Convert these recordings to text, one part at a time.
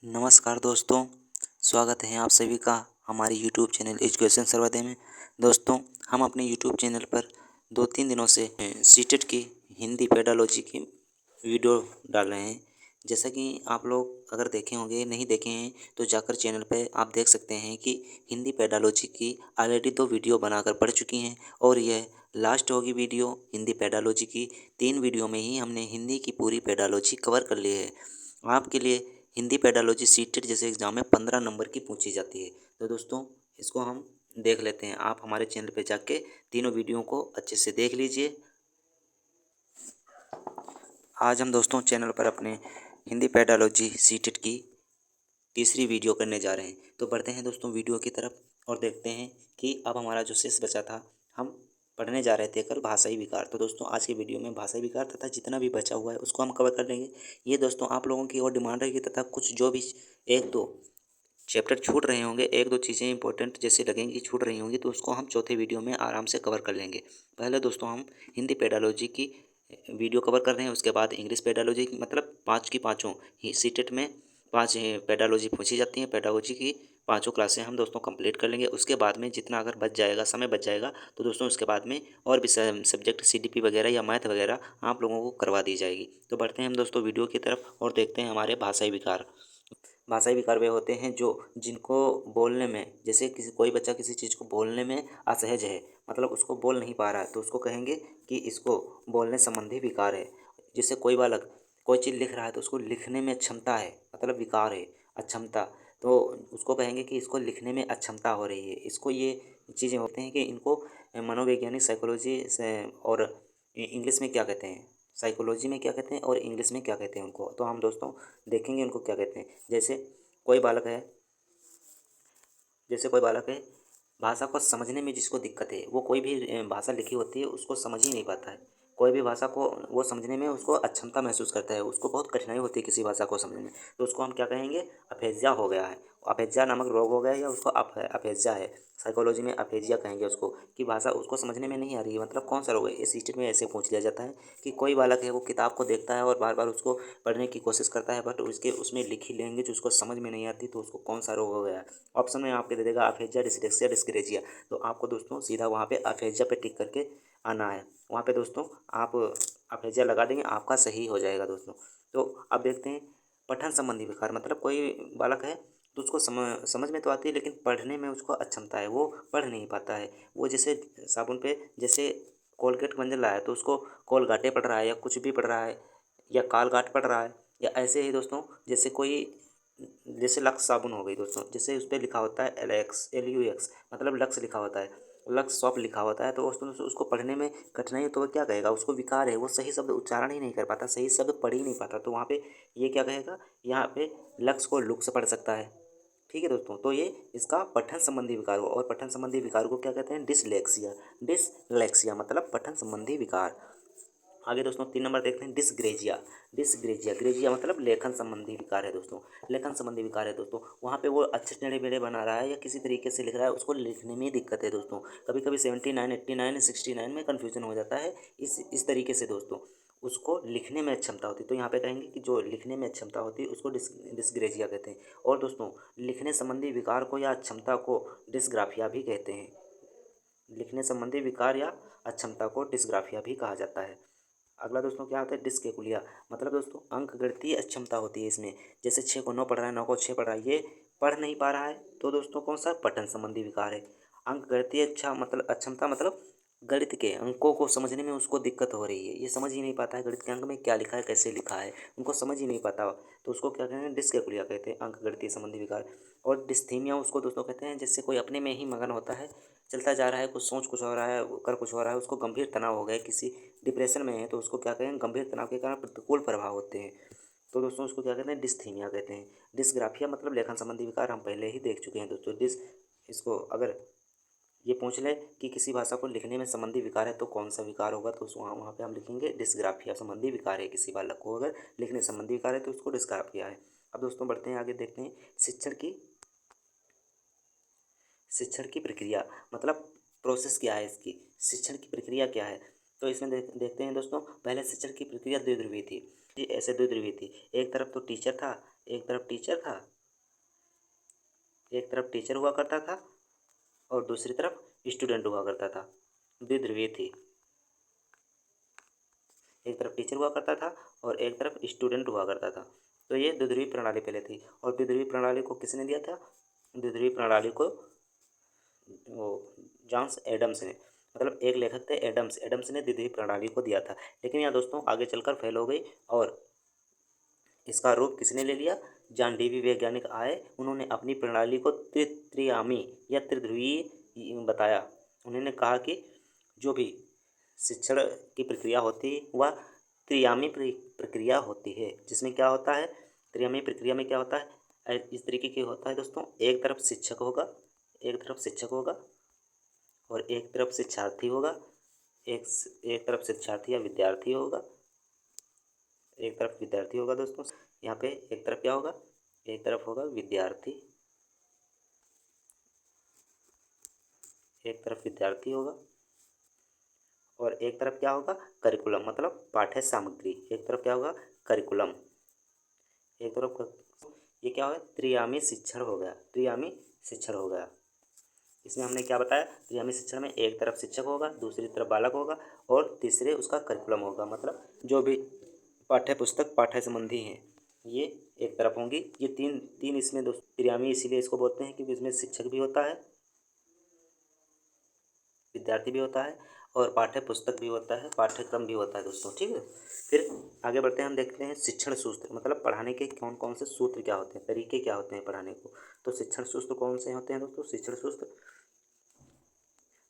नमस्कार दोस्तों, स्वागत है आप सभी का हमारे यूट्यूब चैनल एजुकेशन सर्वोदय में। दोस्तों, हम अपने यूट्यूब चैनल पर 2-3 दिनों से सीटेट की हिंदी पेडालॉजी की वीडियो डाल रहे हैं। जैसा कि आप लोग अगर देखे होंगे, नहीं देखे हैं तो जाकर चैनल पे आप देख सकते हैं कि हिंदी पेडालॉजी की ऑलरेडी 2 वीडियो बनाकर पड़ चुकी हैं और यह लास्ट होगी वीडियो हिंदी पेडालॉजी की। 3 वीडियो में ही हमने हिंदी की पूरी पेडालॉजी कवर कर ली है। आपके लिए हिंदी पेडालॉजी सीटेट जैसे एग्ज़ाम में 15 नंबर की पूछी जाती है। तो दोस्तों, इसको हम देख लेते हैं। आप हमारे चैनल पे जाके तीनों वीडियो को अच्छे से देख लीजिए। आज हम दोस्तों चैनल पर अपने हिंदी पेडालॉजी सीटेट की तीसरी वीडियो करने जा रहे हैं। तो बढ़ते हैं दोस्तों वीडियो की तरफ और देखते हैं कि अब हमारा जो शेष बचा था, हम पढ़ने जा रहे थे कल भाषाई विकार। तो दोस्तों, आज की वीडियो में भाषाई विकार तथा जितना भी बचा हुआ है उसको हम कवर कर लेंगे। ये दोस्तों आप लोगों की और डिमांड रहेगी तथा कुछ जो भी 1-2 चैप्टर छूट रहे होंगे, 1-2 चीज़ें इंपॉर्टेंट जैसे लगेंगी छूट रही होंगी, तो उसको हम चौथे वीडियो में आराम से कवर कर लेंगे। पहले दोस्तों हम हिंदी पेडालॉजी की वीडियो कवर कर रहे हैं, उसके बाद इंग्लिश पेडालॉजी की, मतलब 5 की पाँचों ही सीटेट में 5 पेडालॉजी पूछी जाती हैं। पेडागोजी की पाँचों क्लासें हम दोस्तों कंप्लीट कर लेंगे। उसके बाद में जितना अगर बच जाएगा, समय बच जाएगा, तो दोस्तों उसके बाद में और भी सब्जेक्ट सीडीपी वगैरह या मैथ वगैरह आप लोगों को करवा दी जाएगी। तो बढ़ते हैं हम दोस्तों वीडियो की तरफ और देखते हैं हमारे भाषाई विकार। भाषाई विकार वे होते हैं जो जिनको बोलने में, जैसे किसी कोई बच्चा किसी चीज़ को बोलने में असहज है, मतलब उसको बोल नहीं पा रहा है, तो उसको कहेंगे कि इसको बोलने संबंधी विकार है। जैसे कोई बालक कोई चीज़ लिख रहा है तो उसको लिखने में अक्षमता है, मतलब विकार है, अक्षमता, तो उसको कहेंगे कि इसको लिखने में अक्षमता हो रही है। इसको ये चीज़ें होते हैं कि इनको मनोवैज्ञानिक साइकोलॉजी से और इंग्लिश में क्या कहते हैं, साइकोलॉजी में क्या कहते हैं और इंग्लिश में क्या कहते हैं उनको, तो हम दोस्तों देखेंगे उनको क्या कहते हैं। जैसे कोई बालक है जैसे कोई बालक है, भाषा को समझने में जिसको दिक्कत है, वो कोई भी भाषा लिखी होती है उसको समझ ही नहीं पाता है। कोई भी भाषा को वो समझने में उसको अक्षमता महसूस करता है, उसको बहुत कठिनाई होती है किसी भाषा को समझने में, तो उसको हम क्या कहेंगे, अफेजिया हो गया है, अफेजिया नामक रोग हो गया है, या उसको अफेजिया है। साइकोलॉजी में अफेजिया कहेंगे उसको, कि भाषा उसको समझने में नहीं आ रही है, मतलब कौन सा रोग है। इस स्टेट में ऐसे पूछ लिया जाता है कि कोई बालक है वो किताब को देखता है और बार बार उसको पढ़ने की कोशिश करता है, बट उसके उसमें लिखी लैंग्वेज उसको समझ में नहीं आती, तो उसको कौन सा रोग हो गया है। ऑप्शन में आपके दे देगा अफेजिया, डिसलेक्सिया, डिस्ग्रेजिया। तो आपको दोस्तों सीधा वहाँ पे अफेजिया पे टिक करके आना है। वहाँ पे दोस्तों आप अफेजिया लगा देंगे, आपका सही हो जाएगा दोस्तों। तो अब देखते हैं पठन संबंधी विकार, मतलब कोई बालक है तो उसको समझ में तो आती है, लेकिन पढ़ने में उसको अक्षमता है, वो पढ़ नहीं पाता है। वो जैसे साबुन पे जैसे कोलगेट मंजन लाया तो उसको कोलगाटे पढ़ रहा है, या कुछ भी पढ़ रहा है, या कालगाट पढ़ रहा है। या ऐसे ही दोस्तों, जैसे कोई जैसे लक्स साबुन हो गई दोस्तों, जैसे उस पर लिखा होता है LUX, मतलब लक्स लिखा होता है, लक्स शॉप लिखा होता है, तो दोस्तों उसको पढ़ने में कठिनाई हो तो वो क्या कहेगा, उसको विकार है, वो सही शब्द उच्चारण ही नहीं कर पाता, सही शब्द पढ़ ही नहीं पाता, तो वहाँ पे ये क्या कहेगा, यहाँ पे लक्स को लुक्स पढ़ सकता है। ठीक है दोस्तों, तो ये इसका पठन संबंधी विकार हुआ। और पठन संबंधी विकार को क्या कहते हैं, डिसलेक्सिया। डिसलेक्सिया मतलब पठन संबंधी विकार। आगे दोस्तों 3 नंबर देखते हैं डिसग्रेजिया। डिसग्रेजिया, ग्रेजिया मतलब लेखन संबंधी विकार है दोस्तों। लेखन संबंधी विकार है दोस्तों, वहाँ पे वो अच्छे टेढ़े मेढ़े बना रहा है या किसी तरीके से लिख रहा है, उसको लिखने में दिक्कत है दोस्तों। कभी कभी 79, 89, 69 में कन्फ्यूजन हो जाता है। इस तरीके से दोस्तों उसको लिखने में अक्षमता होती है, तो यहाँ पे कहेंगे कि जो लिखने में अक्षमता होती है उसको डिसग्रेजिया कहते हैं। और दोस्तों लिखने संबंधी विकार को या अक्षमता को डिसग्राफिया भी कहते हैं। लिखने संबंधी विकार या अक्षमता को डिसग्राफिया भी कहा जाता है। अगला दोस्तों क्या होता है, डिस्कैकुलिया, मतलब दोस्तों अंक गणितीय अक्षमता होती है इसमें। जैसे 6 को 9 पढ़ रहा है, 9 को 6 पढ़ रहा है, ये पढ़ नहीं पा रहा है, तो दोस्तों कौन सा पठन संबंधी विकार है। अंक गणितीय मतलब अक्षमता, मतलब गणित के अंकों को समझने में उसको दिक्कत हो रही है, ये समझ ही नहीं पाता है गणित के अंक में क्या लिखा है, कैसे लिखा है, उनको समझ ही नहीं पाता, तो उसको क्या कहते हैं, डिस्कैकुलिया कहते हैं, अंक गणितीय संबंधी विकार। और डिस्थीमिया उसको दोस्तों कहते हैं जिससे कोई अपने में ही मगन होता है, चलता जा रहा है, कुछ सोच कुछ हो रहा है, कर कुछ हो रहा है, उसको गंभीर तनाव हो गया, किसी डिप्रेशन में है, तो उसको क्या कहें, गंभीर तनाव के कारण प्रतिकूल प्रभाव होते हैं, तो दोस्तों उसको क्या कहते हैं, डिस्थीमिया कहते हैं। डिस्ग्राफिया मतलब लेखन संबंधी विकार, हम पहले ही देख चुके हैं दोस्तों। इसको अगर ये पूछ ले कि किसी भाषा को लिखने में संबंधी विकार है तो कौन सा विकार होगा, तो वहाँ पे हम लिखेंगे डिस्ग्राफिया, संबंधी विकार है किसी बालक को, अगर लिखने संबंधी विकार है तो उसको डिस्ग्राफिया है। अब दोस्तों बढ़ते हैं आगे, देखते हैं शिक्षण की प्रक्रिया, मतलब प्रोसेस क्या है इसकी, शिक्षण की प्रक्रिया क्या है। तो इसमें देखते हैं दोस्तों, पहले शिक्षण की प्रक्रिया द्विध्रुवी थी। ये ऐसे द्विध्रुवी थी, एक तरफ तो टीचर था, एक तरफ टीचर था, एक तरफ टीचर हुआ करता था और दूसरी तरफ स्टूडेंट हुआ करता था। द्विध्रुवीय थी। एक तरफ टीचर हुआ करता था और एक तरफ स्टूडेंट हुआ करता था। तो ये द्विध्रुवीय प्रणाली पहले थी। और द्विध्रुवीय प्रणाली को किसने दिया था? द्विध्रुवीय प्रणाली को वो जॉन्स एडम्स ने, मतलब एक लेखक थे एडम्स, एडम्स ने द्विध्रुवीय प्रणाली को दिया था। लेकिन यह दोस्तों आगे चलकर फेल हो गई और इसका रूप किसने ले लिया? जॉन डीवी वैज्ञानिक आए, उन्होंने अपनी प्रणाली को त्रिआयामी या त्रिध्रुवीय बताया। उन्होंने कहा कि जो भी शिक्षण की प्रक्रिया होती है वह त्रिआयामी प्रक्रिया होती है, जिसमें क्या होता है, त्रिआयामी प्रक्रिया में क्या होता है, इस तरीके की होता है दोस्तों। एक तरफ शिक्षक होगा, एक तरफ शिक्षक होगा और एक तरफ शिक्षार्थी होगा, एक तरफ शिक्षार्थी या विद्यार्थी होगा, एक तरफ विद्यार्थी होगा दोस्तों। यहाँ पे एक तरफ क्या होगा? एक तरफ होगा विद्यार्थी, एक तरफ विद्यार्थी होगा और एक तरफ क्या होगा? करिकुलम, मतलब पाठ्य सामग्री। एक तरफ क्या होगा? करिकुलम, एक तरफ। ये क्या है? त्रिआयामी शिक्षण हो गया, त्रिआयामी शिक्षण हो गया। इसमें हमने क्या बताया? त्रिआयामी शिक्षण में एक तरफ शिक्षक होगा, दूसरी तरफ बालक होगा और तीसरे उसका करिकुलम होगा, मतलब जो भी पाठ्य पुस्तक पाठ्य संबंधी हैं ये एक तरफ होंगी। ये तीन तीन इसमें त्रिआयामी इसीलिए इसको बोलते हैं क्योंकि इसमें शिक्षक भी होता है, विद्यार्थी भी होता है और पाठ्य पुस्तक भी होता है, पाठ्यक्रम भी होता है दोस्तों। ठीक है, फिर आगे बढ़ते हैं, हम देखते हैं शिक्षण सूत्र, मतलब पढ़ाने के कौन कौन से सूत्र क्या होते हैं, तरीके क्या होते हैं पढ़ाने को। तो शिक्षण सूत्र कौन से होते हैं दोस्तों?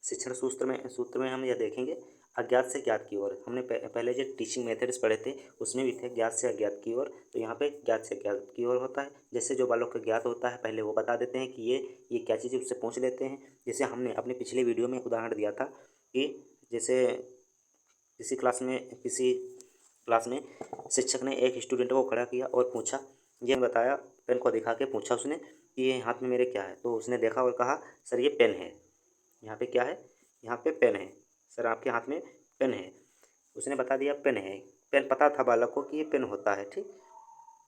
सूत्र में हम यह देखेंगे, अज्ञात से ज्ञात की ओर। हमने पहले जो टीचिंग मेथड्स पढ़े थे उसमें भी थे ज्ञात से अज्ञात की ओर, तो यहाँ पे ज्ञात से अज्ञात की ओर होता है। जैसे जो बालक को ज्ञात होता है पहले वो बता देते हैं कि ये क्या चीज़ है, उससे पूछ लेते हैं। जैसे हमने अपने पिछले वीडियो में उदाहरण दिया था कि जैसे किसी क्लास में शिक्षक ने एक स्टूडेंट को खड़ा किया और पूछा, ये बताया, पेन को दिखा के पूछा उसने कि ये हाथ में मेरे क्या है, तो उसने देखा और कहा सर ये पेन है। यहाँ पे क्या है? यहाँ पे पेन है। सर आपके हाथ में पेन है। उसने बता दिया पेन है। पेन पता था बालक को कि ये पेन होता है, ठीक।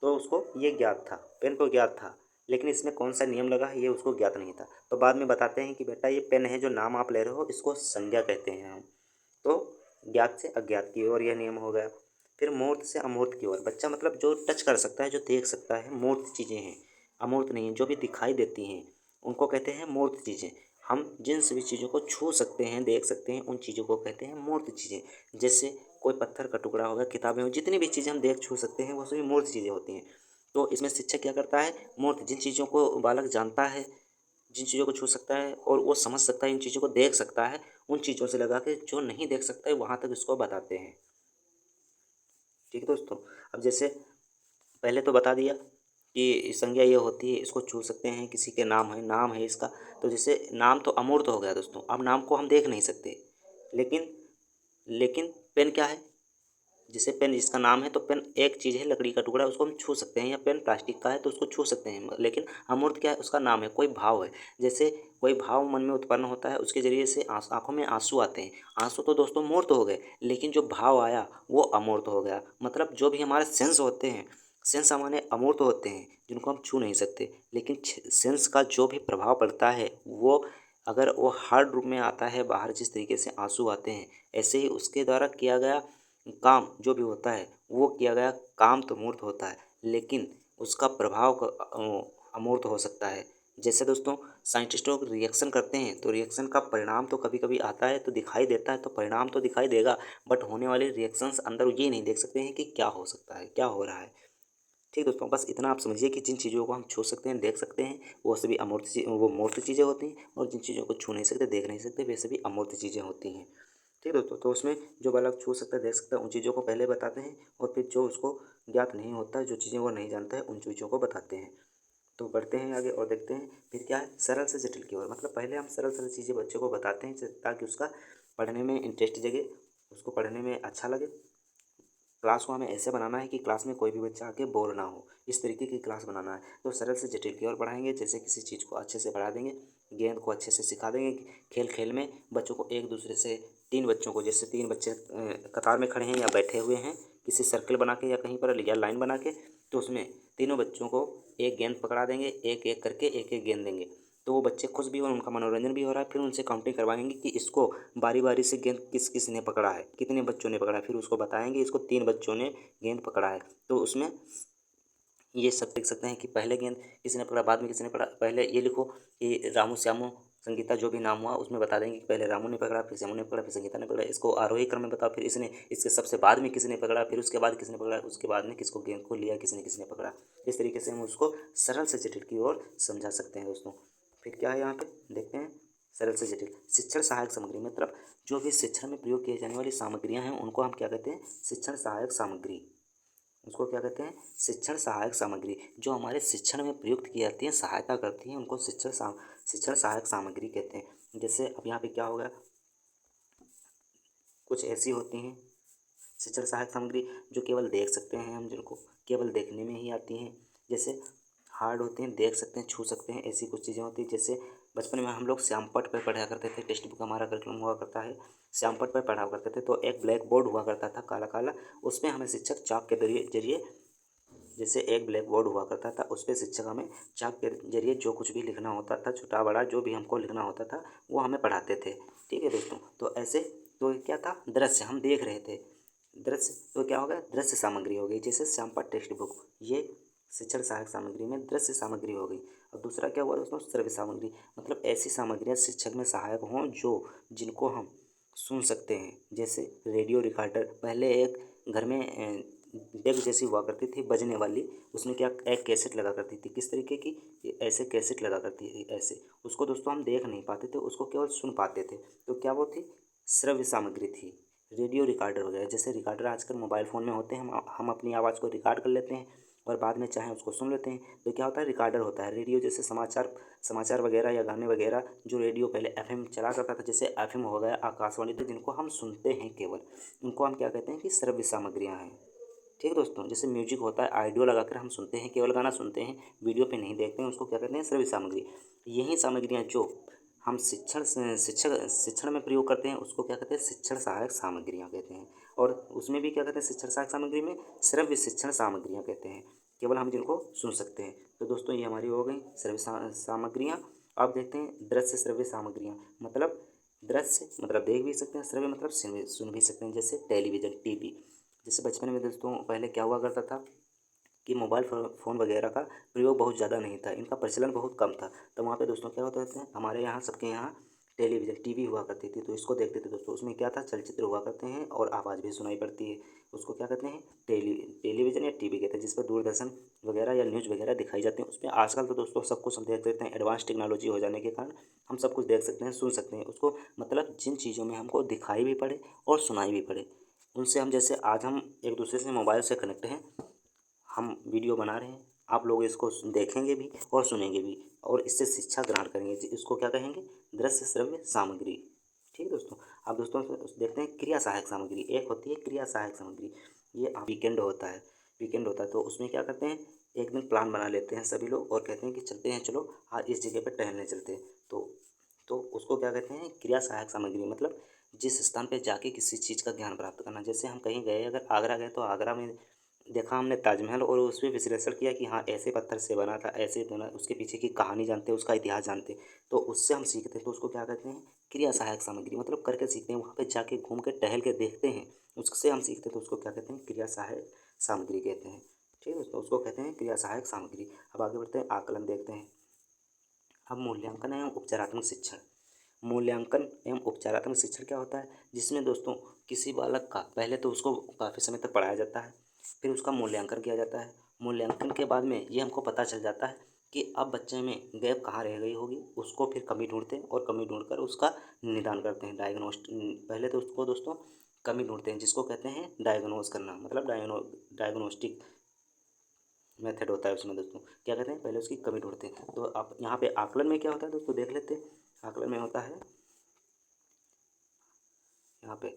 तो उसको ये ज्ञात था, पेन को ज्ञात था, लेकिन इसमें कौन सा नियम लगा है ये उसको ज्ञात नहीं था। तो बाद में बताते हैं कि बेटा ये पेन है, जो नाम आप ले रहे हो इसको संज्ञा कहते हैं हम। तो ज्ञात से अज्ञात की ओर यह नियम हो गया। फिर मूर्त से अमूर्त की ओर। बच्चा मतलब जो टच कर सकता है, जो देख सकता है, मूर्त चीज़ें हैं, अमूर्त नहीं, जो भी दिखाई देती हैं उनको कहते हैं मूर्त चीज़ें। हम जिन सभी चीज़ों को छू सकते हैं, देख सकते हैं, उन चीज़ों को कहते हैं मूर्त चीज़ें। जैसे कोई पत्थर का टुकड़ा हो गया, किताबें हो, जितनी भी चीज़ें हम देख छू सकते हैं वो सभी मूर्त चीज़ें होती हैं। तो इसमें शिक्षक क्या करता है? मूर्त, जिन चीज़ों को बालक जानता है, जिन चीज़ों को छू सकता है और वो समझ सकता है, इन चीज़ों को देख सकता है, उन चीज़ों से लगा के जो नहीं देख सकता है वहाँ तक इसको बताते हैं। ठीक है दोस्तों। अब जैसे पहले तो बता दिया कि संज्ञा ये होती है, इसको छू सकते हैं, किसी के नाम है इसका। तो जैसे नाम तो अमूर्त हो गया दोस्तों, अब नाम को हम देख नहीं सकते, लेकिन लेकिन पेन क्या है? जैसे पेन जिसका नाम है, तो पेन एक चीज़ है, लकड़ी का टुकड़ा, उसको हम छू सकते हैं, या पेन प्लास्टिक का है तो उसको छू सकते हैं। लेकिन अमूर्त क्या है? उसका नाम है, कोई भाव है। जैसे कोई भाव मन में उत्पन्न होता है, उसके ज़रिए से आँखों में आंसू आते हैं। आंसू तो दोस्तों मूर्त हो गए, लेकिन जो भाव आया वो अमूर्त हो गया। मतलब जो भी हमारे सेंस होते हैं, सेंस हमारे अमूर्त होते हैं, जिनको हम छू नहीं सकते, लेकिन सेंस का जो भी प्रभाव पड़ता है वो, अगर वो हार्ड रूप में आता है बाहर, जिस तरीके से आंसू आते हैं, ऐसे ही उसके द्वारा किया गया काम जो भी होता है, वो किया गया काम तो मूर्त होता है, लेकिन उसका प्रभाव अमूर्त हो सकता है। जैसे दोस्तों साइंटिस्ट लोग रिएक्शन करते हैं, तो रिएक्शन का परिणाम तो कभी कभी आता है, तो दिखाई देता है, तो परिणाम तो दिखाई देगा, बट होने वाले रिएक्शंस अंदर ये नहीं देख सकते हैं कि क्या हो सकता है, क्या हो रहा है। ठीक दोस्तों, बस इतना आप समझिए कि जिन चीज़ों को हम छू सकते हैं, देख सकते हैं, वो सभी वो मूर्त चीज़ें होती हैं, और जिन चीज़ों को छू नहीं सकते, देख नहीं सकते, वे सभी अमूर्त चीज़ें होती हैं। ठीक है दोस्तों, तो उसमें जो बालक छू सकता है, देख सकता है, उन चीज़ों को पहले बताते हैं, और फिर जो उसको ज्ञात नहीं होता है, जो चीज़ें वो नहीं जानता है, उन चीज़ों को बताते हैं। तो बढ़ते हैं आगे और देखते हैं फिर क्या है, सरल से जटिल की ओर। मतलब पहले हम सरल सरल चीज़ें बच्चे को बताते हैं ताकि उसका पढ़ने में इंटरेस्ट जगे, उसको पढ़ने में अच्छा लगे। क्लास को हमें ऐसे बनाना है कि क्लास में कोई भी बच्चा आके बोर ना हो, इस तरीके की क्लास बनाना है। तो सरल से जटिल की ओर पढ़ाएंगे, जैसे किसी चीज़ को अच्छे से पढ़ा देंगे, गेंद को अच्छे से सिखा देंगे। खेल खेल में बच्चों को एक दूसरे से, तीन बच्चों को, जैसे 3 बच्चे कतार में खड़े हैं या बैठे हुए हैं किसी सर्कल बना के या कहीं पर या लाइन बना के, तो उसमें तीनों बच्चों को एक गेंद पकड़ा देंगे, एक एक करके एक एक गेंद देंगे, तो वो बच्चे खुश भी और उनका मनोरंजन भी हो रहा है। फिर उनसे काउंटिंग करवाएंगे कि इसको बारी बारी से गेंद किस किस ने पकड़ा है, कितने बच्चों ने पकड़ा है, फिर उसको बताएंगे इसको 3 बच्चों ने गेंद पकड़ा है। तो उसमें ये सब देख सकते हैं कि पहले गेंद किसी ने पकड़ा, बाद में किसी ने पकड़ा। पहले ये लिखो कि रामू, श्यामू, संगीता जो भी नाम हुआ उसमें बता देंगे कि पहले रामू ने पकड़ा, फिर श्यामू ने पकड़ा, फिर संगीता ने पकड़ा। इसको आरोही क्रम में बताओ, फिर इसने इसके सबसे बाद में किसी ने पकड़ा, फिर उसके बाद किसने पकड़ा, उसके बाद में किसको गेंद को लिया, किसने पकड़ा। इस तरीके से हम उसको सरल से जटिल की ओर समझा सकते हैं दोस्तों। फिर क्या है यहाँ पे देखते हैं, सरल से जटिल। शिक्षण सहायक सामग्री मतलब जो भी शिक्षण में प्रयोग किए जाने वाली सामग्रियाँ हैं उनको हम क्या कहते हैं, शिक्षण सहायक सामग्री। उसको क्या कहते हैं, शिक्षण सहायक सामग्री। जो हमारे शिक्षण में प्रयुक्त की जाती हैं, सहायता करती हैं, उनको शिक्षण सहायक सामग्री कहते हैं। जैसे अब यहाँ पे क्या होगा, कुछ ऐसी होती हैं शिक्षण सहायक सामग्री जो केवल देख सकते हैं हम, जिनको केवल देखने में ही आती हैं। जैसे हार्ड होते हैं, देख सकते हैं, छू सकते हैं, ऐसी कुछ चीज़ें होती हैं। जैसे बचपन में हम लोग श्यामपट्ट पर पढ़ा करते थे, टेक्स्ट बुक हमारा करिकुलम हुआ करता है, श्यामपट्ट पर पढ़ा करते थे। तो एक ब्लैक बोर्ड हुआ करता था काला काला, उसमें हमें शिक्षक चाक के जरिए जैसे एक ब्लैक बोर्ड हुआ करता था, उस पर शिक्षक हमें चाक के जरिए जो कुछ भी लिखना होता था, छोटा बड़ा जो भी हमको लिखना होता था वो हमें पढ़ाते थे। ठीक है दोस्तों, तो ऐसे तो क्या था, दृश्य हम देख रहे थे, दृश्य तो क्या हो गया, दृश्य सामग्री हो गई। जैसे श्यामपट्ट टेक्स्ट बुक, ये शिक्षण सहायक सामग्री में दृश्य सामग्री हो गई। और दूसरा क्या हुआ दोस्तों, श्रव्य सामग्री, मतलब ऐसी सामग्रियाँ शिक्षक में सहायक हों जो जिनको हम सुन सकते हैं। जैसे रेडियो रिकॉर्डर, पहले एक घर में डेक जैसी हुआ करती थी बजने वाली, उसमें क्या एक कैसेट लगा करती थी, किस तरीके की, ऐसे कैसेट लगा करती थी ऐसे। उसको दोस्तों हम देख नहीं पाते थे, उसको केवल सुन पाते थे। तो क्या वो थी, श्रव्य सामग्री थी। रेडियो रिकॉर्डर वगैरह, जैसे रिकॉर्डर आजकल मोबाइल फ़ोन में होते हैं, हम अपनी आवाज़ को रिकॉर्ड कर लेते हैं और बाद में चाहें उसको सुन लेते हैं। तो क्या होता है, रिकॉर्डर होता है। रेडियो जैसे समाचार वगैरह या गाने वगैरह, जो रेडियो पहले एफएम चला करता था, जैसे एफएम हो गया, आकाशवाणी, तो जिनको हम सुनते हैं केवल, उनको हम क्या कहते हैं कि श्रव्य सामग्रियाँ हैं। ठीक है दोस्तों, जैसे म्यूजिक होता है, ऑडियो लगाकर हम सुनते हैं, केवल गाना सुनते हैं, वीडियो पे नहीं देखते हैं, उसको क्या कहते हैं, श्रव्य सामग्री। यही सामग्रियाँ जो हम शिक्षण में प्रयोग करते हैं उसको क्या कहते हैं, शिक्षण सहायक सामग्रियाँ कहते हैं। और उसमें भी क्या कहते हैं, शिक्षण सहायक सामग्री में श्रव्य शिक्षण सामग्रियाँ कहते हैं, केवल हम जिनको सुन सकते हैं। तो दोस्तों ये हमारी हो गई श्रव्य सामग्रियाँ। अब देखते हैं दृश्य श्रव्य सामग्रियाँ, मतलब दृश्य मतलब देख भी सकते हैं, श्रव्य मतलब सुन भी सकते हैं। जैसे टेलीविज़न, टीवी। जैसे बचपन में दोस्तों पहले क्या हुआ करता था कि मोबाइल फ़ोन वगैरह का प्रयोग बहुत ज़्यादा नहीं था, इनका प्रचलन बहुत कम था। तो वहाँ पे दोस्तों क्या होता था, हमारे यहाँ सबके यहाँ टेलीविज़न टीवी हुआ करती थी, तो इसको देखते थे दोस्तों। उसमें क्या था, चलचित्र हुआ करते हैं और आवाज़ भी सुनाई पड़ती है। उसको क्या कहते हैं, टेलीविज़न या टीवी कहते हैं, जिस पर दूरदर्शन वगैरह या न्यूज़ वगैरह दिखाई जाती है। उसमें आजकल तो दोस्तों सब कुछ हम देख सकते हैं, एडवांस टेक्नोलॉजी हो जाने के कारण हम सब कुछ देख सकते हैं, सुन सकते हैं उसको। मतलब जिन चीज़ों में हमको दिखाई भी पड़े और सुनाई भी पड़े, उनसे हम, जैसे आज हम एक दूसरे से मोबाइल से कनेक्ट हैं, हम वीडियो बना रहे हैं, आप लोग इसको देखेंगे भी और सुनेंगे भी और इससे शिक्षा ग्रहण करेंगे। इसको क्या कहेंगे, दृश्य श्रव्य सामग्री। ठीक है दोस्तों। अब दोस्तों देखते हैं क्रिया सहायक सामग्री। एक होती है क्रिया सहायक सामग्री, ये वीकेंड होता है तो उसमें क्या करते हैं, एक दिन प्लान बना लेते हैं सभी लोग और कहते हैं कि चलते हैं, चलो आज इस जगह पर टहलने चलते हैं। तो उसको क्या कहते हैं, क्रिया सहायक सामग्री। मतलब जिस स्थान पे जाके किसी चीज़ का ज्ञान प्राप्त करना। जैसे हम कहीं गए, अगर आगरा गए तो आगरा में देखा हमने ताजमहल और उस पर विश्लेषण किया कि हाँ ऐसे पत्थर से बना था, ऐसे बना, उसके पीछे की कहानी जानते हैं, उसका इतिहास जानते हैं, तो उससे हम सीखते हैं। तो उसको क्या कहते हैं, क्रिया सहायक सामग्री। मतलब करके सीखते हैं, वहाँ पे जाके घूम के टहल के देखते हैं, उससे हम सीखते हैं, तो उसको क्या कहते हैं, क्रिया सहायक सामग्री कहते हैं। ठीक है दोस्तों, उसको कहते हैं क्रिया सहायक सामग्री। अब आगे बढ़ते हैं, आकलन देखते हैं। अब मूल्यांकन एवं उपचारात्मक शिक्षण। मूल्यांकन एवं उपचारात्मक शिक्षण क्या होता है, जिसमें दोस्तों किसी बालक का पहले तो उसको काफ़ी समय तक पढ़ाया जाता है, फिर उसका मूल्यांकन किया जाता है। मूल्यांकन के बाद में ये हमको पता चल जाता है कि अब बच्चे में गैप कहाँ रह गई होगी, उसको फिर कमी ढूंढते हैं और कमी ढूंढकर उसका निदान करते हैं, पहले तो उसको दोस्तों कमी ढूंढते हैं, जिसको कहते हैं डायग्नोज करना। मतलब डायग्नोस्टिक मेथड होता है उसमें दोस्तों। क्या कहते हैं, पहले उसकी कमी ढूंढते हैं। तो आप यहाँ पे आकलन में क्या होता है दोस्तों, देख लेते हैं। आकलन में होता है, यहाँ पे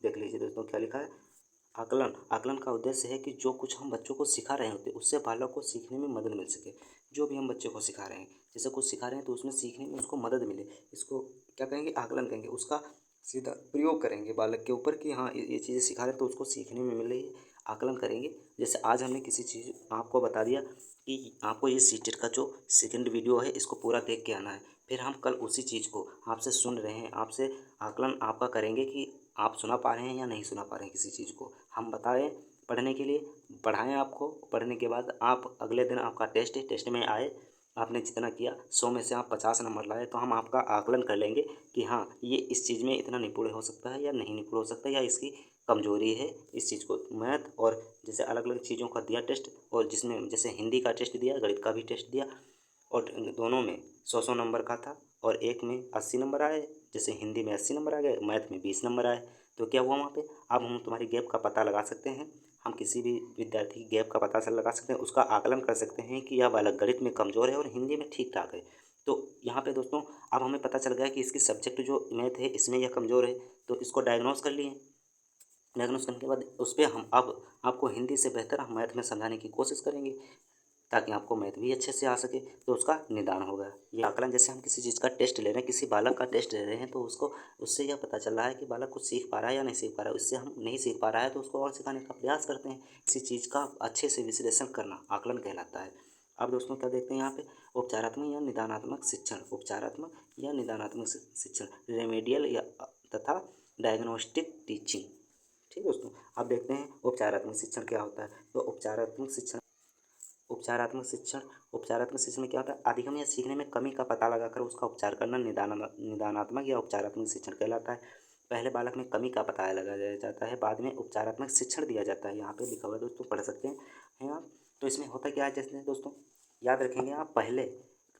देख लीजिए दोस्तों क्या लिखा है। आकलन का उद्देश्य है कि जो कुछ हम बच्चों को सिखा रहे होते हैं उससे बालक को सीखने में मदद मिल सके। जो भी हम बच्चे को सिखा रहे हैं, जैसे कुछ सिखा रहे हैं तो उसमें सीखने में उसको मदद मिले, इसको क्या कहेंगे, आकलन कहेंगे। उसका सीधा प्रयोग करेंगे बालक के ऊपर कि हाँ ये चीज़ें सिखा रहे हैं तो उसको सीखने में मिल रही है, आकलन करेंगे। जैसे आज हमने किसी चीज़ आपको बता दिया कि आपको ये सीटेट का जो सेकंड वीडियो है इसको पूरा देख के आना है। फिर हम कल उसी चीज़ को आपसे सुन रहे हैं, आपसे आकलन आपका करेंगे कि आप सुना पा रहे हैं या नहीं सुना पा रहे हैं किसी चीज़ को। हम बताएँ पढ़ने के लिए, पढ़ाएँ आपको, पढ़ने के बाद आप अगले दिन आपका टेस्ट है, टेस्ट में आए, आपने जितना किया 100 में से आप 50 नंबर लाए तो हम आपका आकलन कर लेंगे कि हाँ ये इस चीज़ में इतना निपुण हो सकता है या नहीं निपुण हो सकता है, या इसकी कमज़ोरी है इस चीज़ को। मैथ और जैसे अलग अलग चीज़ों का दिया टेस्ट, और जिसमें जैसे हिंदी का टेस्ट दिया, गणित का भी टेस्ट दिया, और दोनों में 100-100 नंबर का था, और एक में 80 नंबर आए। जैसे हिंदी में 80 नंबर आ गए, मैथ में 20 नंबर आए। तो क्या हुआ वहाँ पे, अब हम तुम्हारी गैप का पता लगा सकते हैं। हम किसी भी विद्यार्थी की गैप का पता से लगा सकते हैं, उसका आकलन कर सकते हैं कि यह बालक गणित में कमज़ोर है और हिंदी में ठीक ठाक है। तो यहाँ पे दोस्तों अब हमें पता चल गया कि इसकी सब्जेक्ट जो मैथ है इसमें यह कमज़ोर है, तो इसको डायग्नोस कर लिए। डायग्नोस करने के बाद उस पर हम अब आपको हिंदी से बेहतर हम मैथ में समझाने की कोशिश करेंगे, ताकि आपको मैथ भी अच्छे से आ सके, तो उसका निदान होगा। ये आकलन जैसे हम किसी चीज़ का टेस्ट ले रहे हैं, किसी बालक का टेस्ट ले रहे हैं, तो उसको उससे यह पता चल रहा है कि बालक कुछ सीख पा रहा है या नहीं सीख पा रहा है। उससे हम नहीं सीख पा रहा है तो उसको और सिखाने का प्रयास करते हैं। किसी चीज़ का अच्छे से विश्लेषण करना आकलन कहलाता है। अब दोस्तों क्या देखते हैं यहाँ पे, उपचारात्मक या निदानात्मक शिक्षण, उपचारात्मक या निदानात्मक शिक्षण, रेमेडियल या तथा डायग्नोस्टिक टीचिंग। ठीक है दोस्तों, अब देखते हैं उपचारात्मक शिक्षण क्या होता है। तो उपचारात्मक शिक्षण, उपचारात्मक शिक्षण में क्या होता है, अधिगम या सीखने में कमी का पता लगाकर उसका उपचार करना निदानात्मक या उपचारात्मक शिक्षण कहलाता है। पहले बालक में कमी का पता लगाया जाता है, बाद में उपचारात्मक शिक्षण दिया जाता है। यहाँ पे लिखा हुआ है दोस्तों, पढ़ सकते हैं आप। तो इसमें होता क्या है, जैसे दोस्तों याद रखेंगे आप, पहले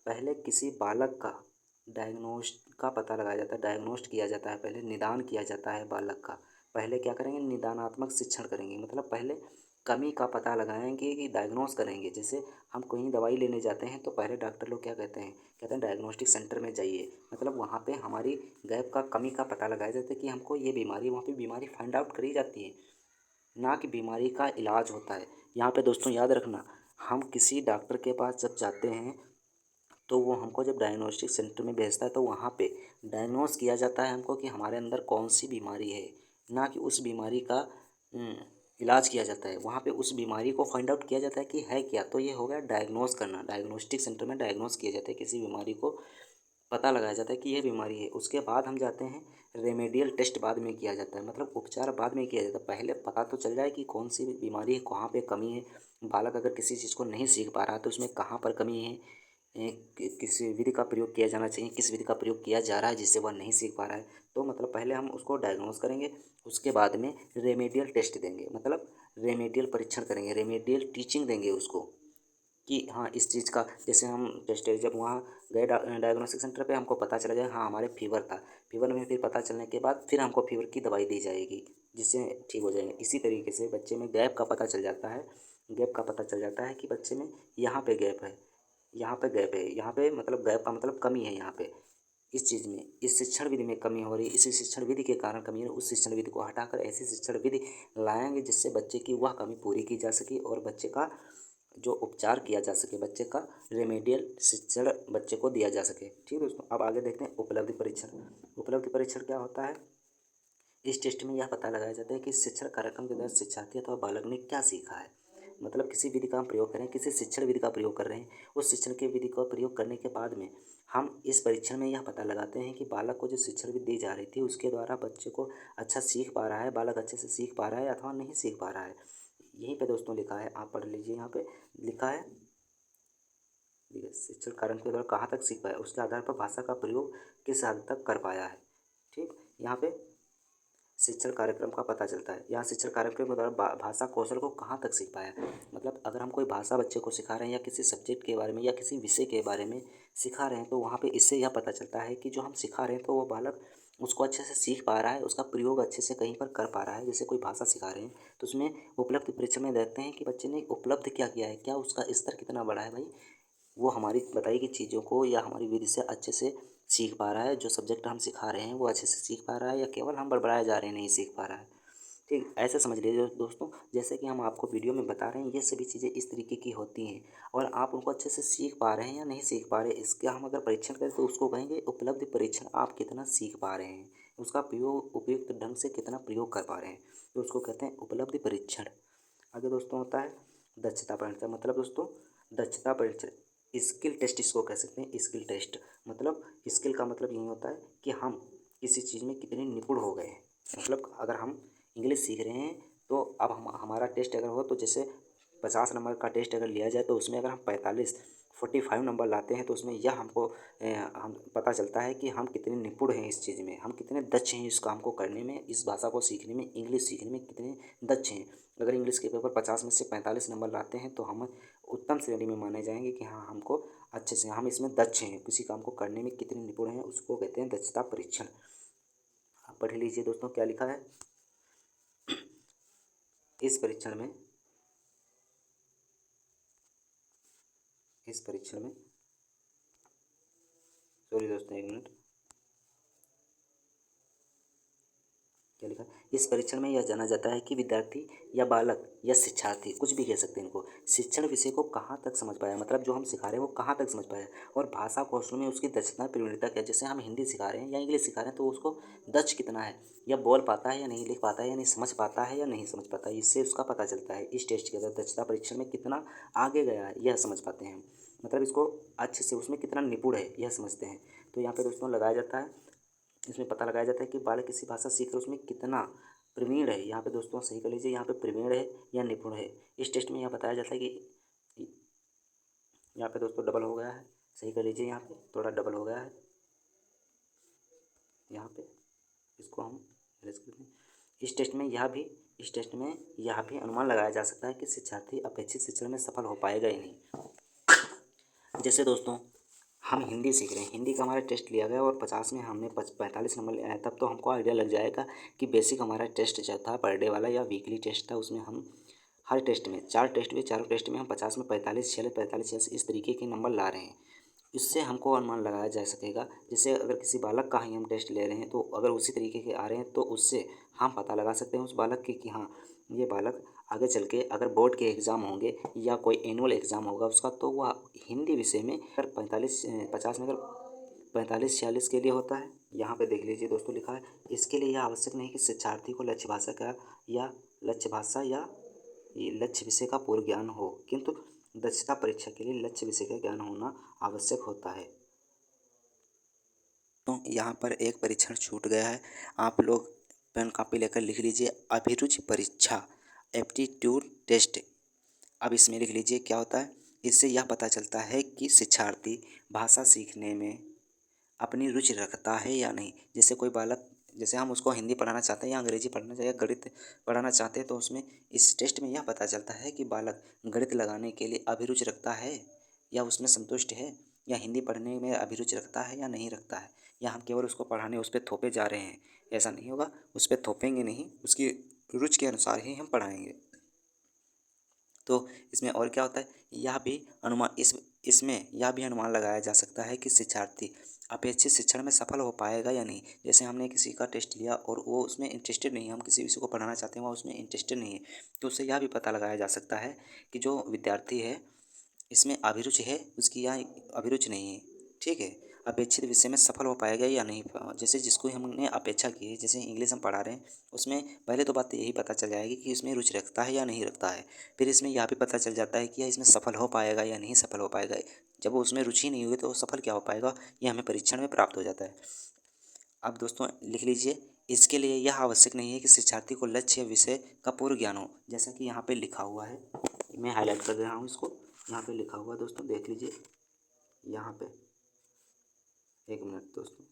पहले किसी बालक का डायग्नोस्ट का पता लगाया जाता है, डायग्नोस्ट किया जाता है, पहले निदान किया जाता है बालक का। पहले क्या करेंगे, निदानात्मक शिक्षण करेंगे, मतलब पहले कमी का पता लगाएंगे कि डायग्नोस करेंगे। जैसे हम कहीं दवाई लेने जाते हैं तो पहले डॉक्टर लोग क्या कहते हैं डायग्नोस्टिक सेंटर में जाइए, मतलब वहाँ पे हमारी गैप का कमी का पता लगाया जाता है कि हमको ये बीमारी, वहाँ पे बीमारी फाइंड आउट करी जाती है, ना कि बीमारी का इलाज होता है। यहाँ पे दोस्तों याद रखना, हम किसी डॉक्टर के पास जब जाते हैं तो वो हमको जब डायग्नोस्टिक सेंटर में भेजता है तो वहाँ पे डायग्नोस किया जाता है हमको कि हमारे अंदर कौन सी बीमारी है, ना कि उस बीमारी का इलाज किया जाता है। वहाँ पे उस बीमारी को फाइंड आउट किया जाता है कि है क्या, तो ये हो गया डायग्नोस करना। डायग्नोस्टिक सेंटर में डायग्नोस किया जाता है, किसी बीमारी को पता लगाया जाता है कि ये बीमारी है। उसके बाद हम जाते हैं, रेमेडियल टेस्ट बाद में किया जाता है, मतलब उपचार बाद में किया जाता है। पहले पता तो चल जाए कि कौन सी बीमारी है, कहाँ पे कमी है। बालक अगर किसी चीज़ को नहीं सीख पा रहा है तो उसमें कहाँ पर कमी है, किस विधि का प्रयोग किया जाना चाहिए, किस विधि का प्रयोग किया जा रहा है जिससे वह नहीं सीख पा रहा है। तो मतलब पहले हम उसको डायग्नोस करेंगे, उसके बाद में रेमेडियल टेस्ट देंगे, मतलब रेमेडियल परीक्षण करेंगे, रेमेडियल टीचिंग देंगे उसको कि हाँ इस चीज़ का, जैसे हम टेस्ट जब वहाँ गए डायग्नोस्टिक सेंटर पे हमको पता चला जाए हाँ हमारे फीवर था, फीवर में फिर पता चलने के बाद फिर हमको फीवर की दवाई दी जाएगी जिससे ठीक हो जाएंगे। इसी तरीके से बच्चे में गैप का पता चल जाता है, गैप का पता चल जाता है कि बच्चे में यहाँ पे गैप है, यहाँ पे गैप है, यहाँ पे मतलब गैप का मतलब कमी है यहाँ पे इस चीज़ में, इस शिक्षण विधि में कमी हो रही है, इस शिक्षण विधि के कारण कमी है। उस शिक्षण विधि को हटाकर ऐसी शिक्षण विधि लाएंगे जिससे बच्चे की वह कमी पूरी की जा सके और बच्चे का जो उपचार किया जा सके, बच्चे का रेमेडियल शिक्षण बच्चे को दिया जा सके। ठीक है दोस्तों, अब आगे देखते हैं उपलब्धि परीक्षण। उपलब्धि परीक्षण क्या होता है, इस टेस्ट में यह पता लगाया जाता है कि शिक्षण कार्यक्रम के तहत शिक्षार्थी अथवा बालक ने क्या सीखा है। मतलब किसी विधि का हम प्रयोग करें, किसी शिक्षण विधि का प्रयोग कर रहे हैं, उस शिक्षण की विधि का प्रयोग करने के बाद में हम इस परीक्षण में यह पता लगाते हैं कि बालक को जो शिक्षण विधि दी जा रही थी उसके द्वारा बच्चे को अच्छा सीख पा रहा है, बालक अच्छे से सीख पा रहा है अथवा नहीं सीख पा रहा है। यहीं पे दोस्तों लिखा है, आप पढ़ लीजिए, यहाँ पे लिखा है शिक्षण कार्यक्रम के द्वारा कहाँ तक सीख पाया, उसके आधार पर भाषा का प्रयोग किस हद तक कर पाया है। ठीक, यहाँ पे शिक्षण कार्यक्रम का पता चलता है, यहाँ शिक्षण कार्यक्रम के द्वारा भाषा कौशल को कहाँ तक सीख पाया। मतलब अगर हम कोई भाषा बच्चे को सिखा रहे हैं या किसी सब्जेक्ट के बारे में या किसी विषय के बारे में सिखा रहे हैं तो वहाँ पे इससे यह पता चलता है कि जो हम सिखा रहे हैं तो वो बालक उसको अच्छे से सीख पा रहा है, उसका प्रयोग अच्छे से कहीं पर कर पा रहा है। जैसे कोई भाषा सिखा रहे हैं तो उसमें उपलब्धि परीक्षण में देखते हैं कि बच्चे ने उपलब्ध क्या किया है, क्या उसका स्तर कितना बड़ा है भाई, वो हमारी बताई गई चीज़ों को या हमारी विधि से अच्छे से सीख पा रहा है, जो सब्जेक्ट हम सिखा रहे हैं वो अच्छे से सीख पा रहा है या केवल हम बड़बड़ाए जा रहे हैं नहीं सीख पा रहा है। ठीक, ऐसे समझ लीजिए दोस्तों, जैसे कि हम आपको वीडियो में बता रहे हैं ये सभी चीज़ें इस तरीके की होती हैं और आप उनको अच्छे से सीख पा रहे हैं या नहीं सीख पा रहे हैं, इसका हम अगर परीक्षण करें तो उसको कहेंगे उपलब्धि परीक्षण। आप कितना सीख पा रहे हैं, उसका प्रयोग उपयुक्त ढंग से कितना प्रयोग कर पा रहे हैं, तो उसको कहते हैं उपलब्धि परीक्षण। आगे दोस्तों होता है दक्षता परीक्षण। मतलब दोस्तों दक्षता परीक्षण, स्किल टेस्ट इसको कह सकते हैं। स्किल टेस्ट मतलब स्किल का मतलब यही होता है कि हम किसी चीज़ में कितने निपुण हो गए हैं। मतलब अगर हम इंग्लिश सीख रहे हैं तो अब हमारा टेस्ट अगर हो तो जैसे 50 नंबर का टेस्ट अगर लिया जाए तो उसमें अगर हम 45 नंबर लाते हैं तो उसमें यह हमको हम पता चलता है कि हम कितने निपुण हैं इस चीज़ में, हम कितने दक्ष हैं इस काम को करने में, इस भाषा को सीखने में, इंग्लिश सीखने में कितने दक्ष हैं। अगर इंग्लिश के पेपर 50 में से 45 नंबर लाते हैं तो हम उत्तम श्रेणी में माने जाएंगे कि हाँ हमको अच्छे से हम इसमें दक्ष हैं, किसी काम को करने में कितने निपुण हैं, उसको कहते हैं दक्षता परीक्षण। आप पढ़ लीजिए दोस्तों क्या लिखा है इस परीक्षण में। सॉरी दोस्तों एक मिनट, क्या लिखा है? इस परीक्षण में यह जाना जाता है कि विद्यार्थी या बालक या शिक्षार्थी, कुछ भी कह सकते हैं इनको, शिक्षण विषय को कहाँ तक समझ पाया, मतलब जो हम सिखा रहे हैं वो कहाँ तक समझ पाया, और भाषा कौशल में उसकी दक्षता प्रवीणता क्या। जैसे हम हिंदी सिखा रहे हैं या इंग्लिश सिखा रहे हैं तो उसको दक्ष कितना है, या बोल पाता है या नहीं, लिख पाता है या नहीं, समझ पाता है या नहीं समझ पाता है, इससे उसका पता चलता है। इस टेस्ट के अंदर दक्षता परीक्षण में कितना आगे गया है यह समझ पाते हैं, मतलब इसको अच्छे से उसमें कितना निपुण है यह समझते हैं। तो यहाँ पे दोस्तों लगाया जाता है, इसमें पता लगाया जाता है कि बालक किसी भाषा सीख कर उसमें कितना प्रवीण है। यहाँ पे दोस्तों सही कर लीजिए, यहाँ पे प्रवीण है या निपुण है। इस टेस्ट में यह बताया जाता है कि यहाँ पे दोस्तों डबल हो गया है, सही कर लीजिए, यहाँ पे थोड़ा डबल हो गया है, यहाँ पे इसको हम एरेज कर दें। इस टेस्ट में यह भी अनुमान लगाया जा सकता है कि शिक्षार्थी अपेक्षित शिक्षण में सफल हो पाएगा या नहीं। जैसे दोस्तों हम हिंदी सीख रहे हैं, हिंदी का हमारा टेस्ट लिया गया और 50 में हमने 45 नंबर लिया है, तब तो हमको आइडिया लग जाएगा कि बेसिक हमारा टेस्ट जो था पर डे वाला या वीकली टेस्ट था, उसमें हम हर टेस्ट में 4 टेस्ट हुए, चारों टेस्ट में हम 50 में 45 46 45 46 इस तरीके के नंबर ला रहे हैं। इससे हमको अनुमान लगाया जा सकेगा। जैसे अगर किसी बालक का ही हम टेस्ट ले रहे हैं तो अगर उसी तरीके के आ रहे हैं तो उससे हम पता लगा सकते हैं उस बालक की कि हाँ ये बालक आगे चल के अगर बोर्ड के एग्ज़ाम होंगे या कोई एनुअल एग्ज़ाम होगा उसका, तो वह हिंदी विषय में अगर 50 में अगर 45 46 के लिए होता है। यहाँ पे देख लीजिए दोस्तों लिखा है, इसके लिए यह आवश्यक नहीं कि शिक्षार्थी को लक्ष्य भाषा या लक्ष्य विषय का पूर्व ज्ञान हो, किंतु दक्षता परीक्षा के लिए लक्ष्य विषय का ज्ञान होना आवश्यक होता है। तो यहाँ पर एक परीक्षण छूट गया है, आप लोग पेन कॉपी लेकर लिख लीजिए, अभिरुचि परीक्षा एप्टीट्यूड टेस्ट। अब इसमें लिख लीजिए क्या होता है। इससे यह पता चलता है कि शिक्षार्थी भाषा सीखने में अपनी रुचि रखता है या नहीं। जैसे कोई बालक, जैसे हम उसको हिंदी पढ़ाना चाहते हैं या अंग्रेजी पढ़ाना चाहिए, गणित पढ़ाना चाहते हैं, तो उसमें इस टेस्ट में यह पता चलता है कि बालक गणित लगाने के लिए अभिरुचि रखता है या उसमें संतुष्ट है, या हिंदी पढ़ने में अभिरुचि रखता है या नहीं रखता है, या हम केवल उसको पढ़ाने उस पर थोपे जा रहे हैं। ऐसा नहीं होगा, उस पर थोपेंगे नहीं, उसकी रुचि के अनुसार ही हम पढ़ाएंगे। तो इसमें और क्या होता है, यह भी अनुमान इसमें यह भी अनुमान लगाया जा सकता है कि शिक्षार्थी अपेक्षित शिक्षण में सफल हो पाएगा या नहीं। जैसे हमने किसी का टेस्ट लिया और वो उसमें इंटरेस्टेड नहीं है, हम किसी विषय को पढ़ाना चाहते हैं वो उसमें इंटरेस्टेड नहीं है, तो उससे यह भी पता लगाया जा सकता है कि जो विद्यार्थी है इसमें अभिरुचि है उसकी या अभिरुचि नहीं है। ठीक है, अपेक्षित विषय में सफल हो पाएगा या नहीं। जैसे जिसको हमने अपेक्षा की है, जैसे इंग्लिश हम पढ़ा रहे हैं, उसमें पहले तो बात यही पता चल जाएगी कि इसमें रुचि रखता है या नहीं रखता है। फिर इसमें यह भी पता चल जाता है कि यह इसमें सफल हो पाएगा या नहीं सफल हो पाएगा। जब वो उसमें रुचि नहीं हुई तो सफल क्या हो पाएगा, ये हमें परीक्षण में प्राप्त हो जाता है। अब दोस्तों लिख लीजिए, इसके लिए यह आवश्यक नहीं है कि शिक्षार्थी को लक्ष्य विषय का पूर्व ज्ञान हो। जैसा कि यहाँ पे लिखा हुआ है, मैं हाईलाइट कर रहा हूँ इसको, यहाँ पे लिखा हुआ है दोस्तों देख लीजिए, यहाँ पे एक मिनट दोस्तों,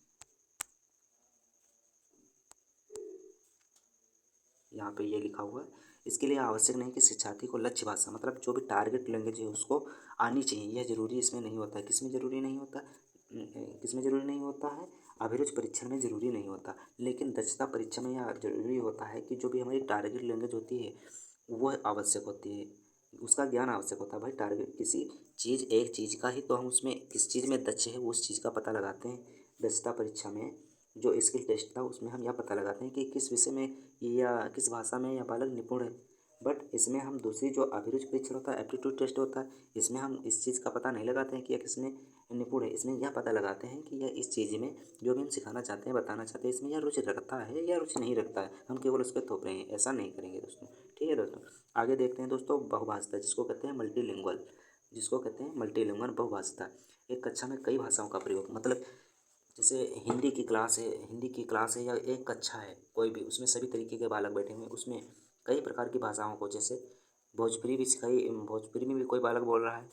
यहाँ पे ये लिखा हुआ है, इसके लिए आवश्यक नहीं कि शिक्षार्थी को लक्ष्य भाषा, मतलब जो भी टारगेट लैंग्वेज है उसको आनी चाहिए, यह जरूरी इसमें नहीं होता है। किसमें जरूरी नहीं होता, किसमें जरूरी नहीं होता है, अभिरुचि परीक्षण में जरूरी नहीं होता, लेकिन दक्षता परीक्षा में यह जरूरी होता है कि जो भी हमारी टारगेट लैंग्वेज होती है वह आवश्यक होती है, उसका ज्ञान आवश्यक होता है। भाई टारगेट किसी चीज़, एक चीज़ का ही तो हम उसमें किस चीज़ में दक्ष है वो उस चीज़ का पता लगाते हैं। दक्षता परीक्षा में जो स्किल टेस्ट था उसमें हम यह पता लगाते हैं कि किस विषय में या किस भाषा में यह बालक निपुण है, बट इसमें हम दूसरी जो अभिरुचि परीक्षण होता है, एप्टीट्यूड टेस्ट होता है, इसमें हम इस चीज़ का पता नहीं लगाते हैं कि यह किसमें निपुण है। इसमें यह पता लगाते हैं कि यह इस चीज़ में जो भी हम सिखाना चाहते हैं, बताना चाहते हैं, इसमें यह रुचि रखता है या रुचि नहीं रखता है। हम केवल उस पर थोप रहे हैं, ऐसा नहीं करेंगे दोस्तों। ठीक है दोस्तों, आगे देखते हैं दोस्तों बहुभाषिता, जिसको कहते हैं मल्टीलिंगुअल, जिसको कहते हैं मल्टीलिंगुअल बहुभाषिता। एक कक्षा में कई भाषाओं का प्रयोग, मतलब जैसे हिंदी की क्लास है या एक कक्षा है कोई भी, उसमें सभी तरीके के बालक बैठे हुए हैं, उसमें कई प्रकार की भाषाओं को, जैसे भोजपुरी भी सिखाई, भोजपुरी में भी कोई बालक बोल रहा है,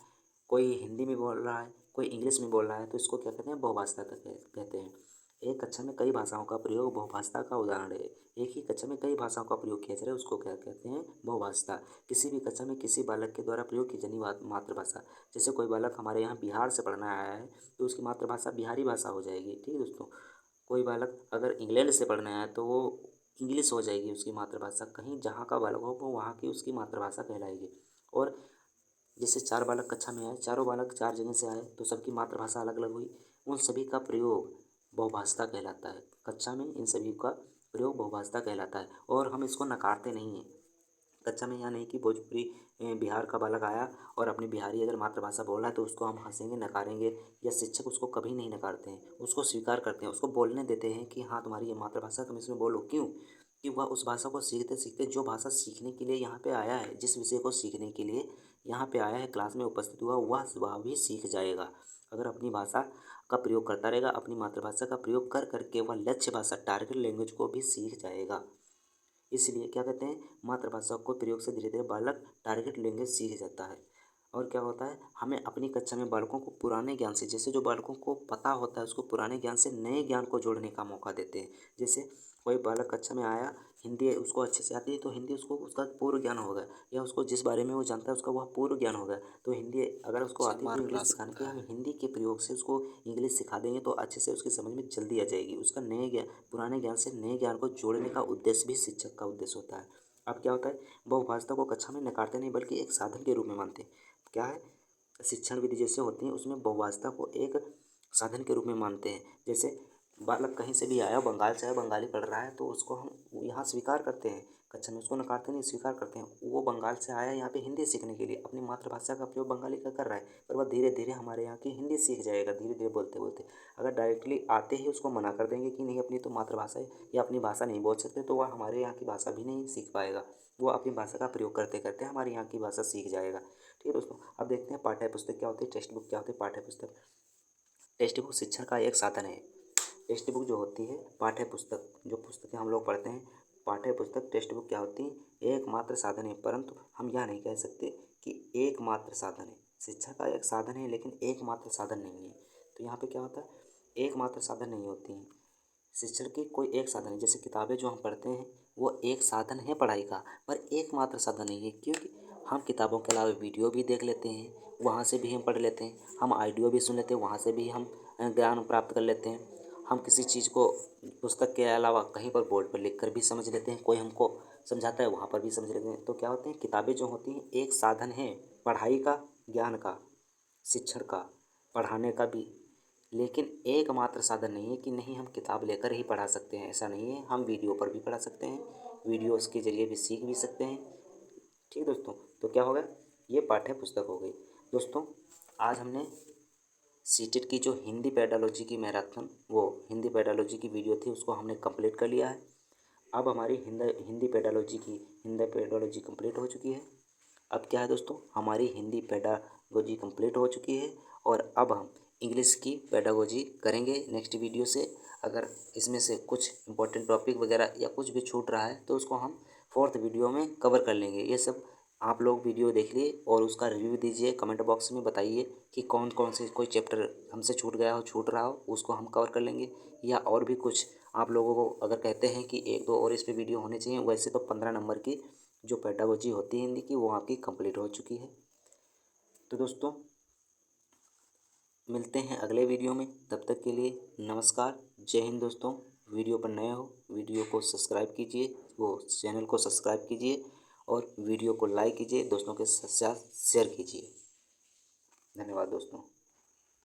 कोई हिंदी में बोल रहा है, कोई इंग्लिश में बोल रहा है, तो इसको क्या कहते हैं, बहुभाषिता कहते हैं। एक कक्षा में कई भाषाओं का प्रयोग बहुभाषिता का उदाहरण है। एक ही कक्षा में कई भाषाओं का प्रयोग किया जा रहा है, उसको क्या कहते हैं, बहुभाषिता। किसी भी कक्षा में किसी बालक के द्वारा प्रयोग की जाने वाली मातृभाषा, जैसे कोई बालक हमारे यहाँ बिहार से पढ़ने आया है तो उसकी मातृभाषा बिहारी भाषा हो जाएगी। ठीक है दोस्तों, कोई बालक अगर इंग्लैंड से पढ़ने आया तो वो इंग्लिश हो जाएगी उसकी मातृभाषा। कहीं जहाँ का बालक हो वो वहाँ की उसकी मातृभाषा कहलाएगी। और जैसे 4 बालक कक्षा में आए, चारों बालक 4 जगह से आए तो सबकी मातृभाषा अलग अलग हुई, उन सभी का प्रयोग बहुभाषिता कहलाता है। कक्षा में इन सभी का प्रयोग बहुभाषिता कहलाता है, और हम इसको नकारते नहीं हैं। कक्षा में यह नहीं कि भोजपुरी बिहार का बालक आया और अपनी बिहारी अगर मातृभाषा बोल रहा है तो उसको हम हंसेंगे, नकारेंगे, या शिक्षक उसको कभी नहीं नकारते हैं, उसको स्वीकार करते हैं, उसको बोलने देते हैं कि हाँ तुम्हारी ये मातृभाषा, तुम इसमें बोलो। क्यों? कि वह उस भाषा को सीखते सीखते, जो भाषा सीखने के लिए यहाँ पे आया है, जिस विषय को सीखने के लिए यहाँ पे आया है, क्लास में उपस्थित हुआ, वह भी सीख जाएगा। अगर अपनी भाषा का प्रयोग करता रहेगा, अपनी मातृभाषा का प्रयोग कर करके वह लक्ष्य भाषा, टारगेट लैंग्वेज को भी सीख जाएगा। इसलिए क्या कहते हैं, मातृभाषा को प्रयोग से धीरे धीरे बालक टारगेट लैंग्वेज सीख जाता है। और क्या होता है, हमें अपनी कक्षा में बालकों को पुराने ज्ञान से, जैसे जो बालकों को पता होता है उसको पुराने ज्ञान से नए ज्ञान को जोड़ने का मौका देते हैं। जैसे कोई बालक कक्षा में आया, हिंदी उसको अच्छे से आती है तो हिंदी उसको उसका पूर्व ज्ञान हो गया, या उसको जिस बारे में वो जानता है उसका वह पूर्व ज्ञान हो गया, तो हिंदी अगर उसको आती है तो इंग्लिश सिखाने के, हम हिंदी के प्रयोग से उसको इंग्लिश सिखा देंगे तो अच्छे से उसकी समझ में जल्दी आ जाएगी। उसका नए ज्ञान, पुराने ज्ञान से नए ज्ञान को जोड़ने का उद्देश्य भी शिक्षक का उद्देश्य होता है। अब क्या होता है, बहुभाषिता को कक्षा में नकारते नहीं बल्कि एक साधन के रूप में मानते हैं। क्या है, शिक्षण विधि जैसे होती है उसमें बहुभाषिता को एक साधन के रूप में मानते हैं। जैसे बालक कहीं से भी आया, बंगाल से आया, बंगाली पढ़ रहा है तो उसको हम यहाँ स्वीकार करते हैं, कक्षा में उसको नकारते नहीं, स्वीकार करते हैं। वो बंगाल से आया यहाँ पे हिंदी सीखने के लिए, अपनी मातृभाषा का प्रयोग बंगाली का कर रहा है, पर वह धीरे धीरे हमारे यहाँ की हिंदी सीख जाएगा, धीरे धीरे बोलते बोलते। अगर डायरेक्टली आते ही उसको मना कर देंगे कि नहीं अपनी तो मातृभाषा है या अपनी भाषा नहीं बोल सकते, तो वह हमारे यहाँ की भाषा भी नहीं सीख पाएगा। वो अपनी भाषा का प्रयोग करते करते हमारे यहाँ की भाषा सीख जाएगा। ठीक है दोस्तों, अब देखते हैं पाठ्य पुस्तक क्या होती है, टेक्स्ट बुक क्या होती है। पाठ्य पुस्तक, टेक्स्ट बुक शिक्षण का एक साधन है। टेक्स्ट बुक जो होती है, पाठ्य पुस्तक, जो पुस्तकें हम लोग पढ़ते हैं, पाठ्य पुस्तक टेक्स्ट बुक क्या होती है, एकमात्र साधन है। परंतु हम यह नहीं कह सकते कि एकमात्र साधन है। शिक्षा का एक साधन है लेकिन एकमात्र साधन नहीं है। तो यहाँ पे क्या होता है, एकमात्र साधन नहीं होती हैं। शिक्षण की कोई एक साधन है, जैसे किताबें जो हम पढ़ते हैं वो एक साधन है पढ़ाई का, पर एकमात्र साधन नहीं है। क्योंकि हम किताबों के अलावा वीडियो भी देख लेते हैं, वहाँ से भी हम पढ़ लेते हैं, हम ऑडियो भी सुन लेते हैं, वहाँ से भी हम ज्ञान प्राप्त कर लेते हैं। हम किसी चीज़ को पुस्तक के अलावा कहीं पर बोर्ड पर लिख कर भी समझ लेते हैं, कोई हमको समझाता है वहाँ पर भी समझ लेते हैं। तो क्या होते हैं, किताबें जो होती हैं एक साधन है पढ़ाई का, ज्ञान का, शिक्षण का, पढ़ाने का भी, लेकिन एकमात्र साधन नहीं है कि नहीं हम किताब लेकर ही पढ़ा सकते हैं, ऐसा नहीं है। हम वीडियो पर भी पढ़ा सकते हैं, वीडियोज़ के ज़रिए भी सीख भी सकते हैं। ठीक है दोस्तों, तो क्या होगा, ये पाठ्य पुस्तक हो गई। दोस्तों, आज हमने सीटेट की जो हिंदी पेडालॉजी की मैराथन, वो हिंदी पेडालॉजी की वीडियो थी, उसको हमने कंप्लीट कर लिया है। अब हमारी हिंदी पेडालॉजी कंप्लीट हो चुकी है। अब क्या है दोस्तों, हमारी हिंदी पेडागोजी कंप्लीट हो चुकी है, और अब हम इंग्लिश की पेडागोजी करेंगे नेक्स्ट वीडियो से। अगर इसमें से कुछ इंपॉर्टेंट टॉपिक वगैरह या कुछ भी छूट रहा है तो उसको हम 4th वीडियो में कवर कर लेंगे। ये सब आप लोग वीडियो देख लिए और उसका रिव्यू दीजिए, कमेंट बॉक्स में बताइए कि कौन कौन से कोई चैप्टर हमसे छूट गया हो, छूट रहा हो, उसको हम कवर कर लेंगे। या और भी कुछ आप लोगों को अगर कहते हैं कि 1-2 और इस पे वीडियो होने चाहिए, वैसे तो 15 नंबर की जो पेडागोजी होती है हिंदी की, वो आपकी कंप्लीट हो चुकी है। तो दोस्तों, मिलते हैं अगले वीडियो में, तब तक के लिए नमस्कार, जय हिंद। दोस्तों, वीडियो पर नए हो, वीडियो को सब्सक्राइब कीजिए, वो चैनल को सब्सक्राइब कीजिए और वीडियो को लाइक कीजिए, दोस्तों के साथ शेयर कीजिए। धन्यवाद दोस्तों।